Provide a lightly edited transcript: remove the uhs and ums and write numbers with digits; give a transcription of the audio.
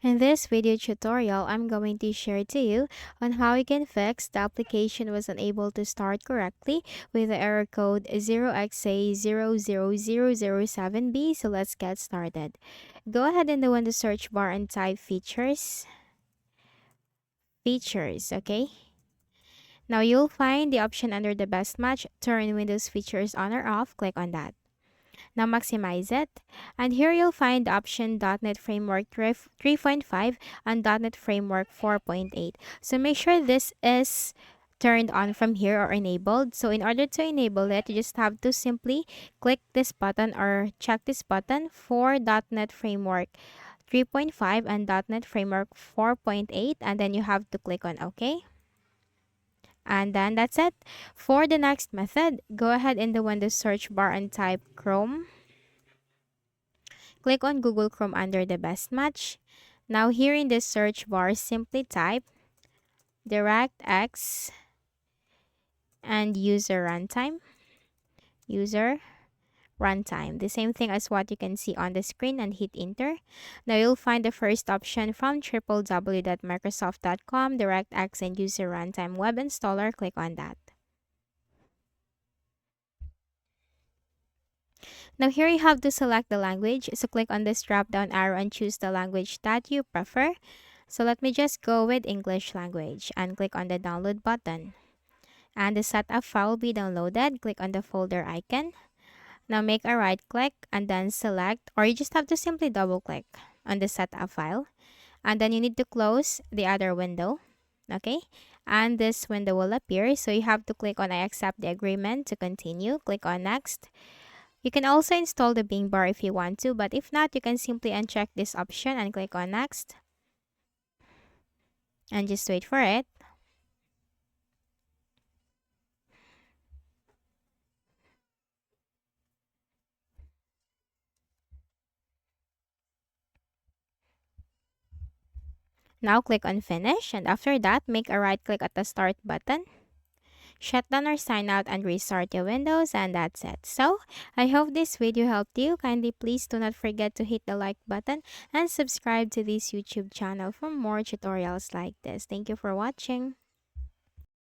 In this video tutorial, I'm going to share to you on how you can fix the application was unable to start correctly with the error code 0xc00007b. So let's get started. Go ahead and go in the search bar and type features, okay? Now you'll find the option under the best match, turn Windows features on or off, click on that. Now maximize it. And here you'll find the option .NET Framework 3.5 and .NET Framework 4.8. So make sure this is turned on from here or enabled. So in order to enable it, you just have to simply click this button or check this button for .NET Framework 3.5 and .NET Framework 4.8, and then you have to click on OK. And then that's it. For the next method, go ahead in the Windows search bar and type Chrome. Click on Google Chrome under the best match. Now here in the search bar, simply type DirectX and user runtime. User runtime. The same thing as what you can see on the screen, and hit enter. Now you'll find the first option from www.microsoft.com, DirectX and user runtime web installer. Click on that. Now here you have to select the language. So click on this drop down arrow and choose the language that you prefer. So let me just go with English language and click on the download button. And the setup file will be downloaded. Click on the folder icon. Now make a right click and then select, or you just have to simply double click on the setup file. And then you need to close the other window. Okay. And this window will appear. So you have to click on I accept the agreement to continue. Click on next. You can also install the Bing bar if you want to, but if not, you can simply uncheck this option and click on next. And just wait for it. Now click on finish, and after that, make a right click at the start button. Shut down or sign out and restart your Windows, and that's it. So, I hope this video helped you. Kindly please do not forget to hit the like button and subscribe to this YouTube channel for more tutorials like this. Thank you for watching.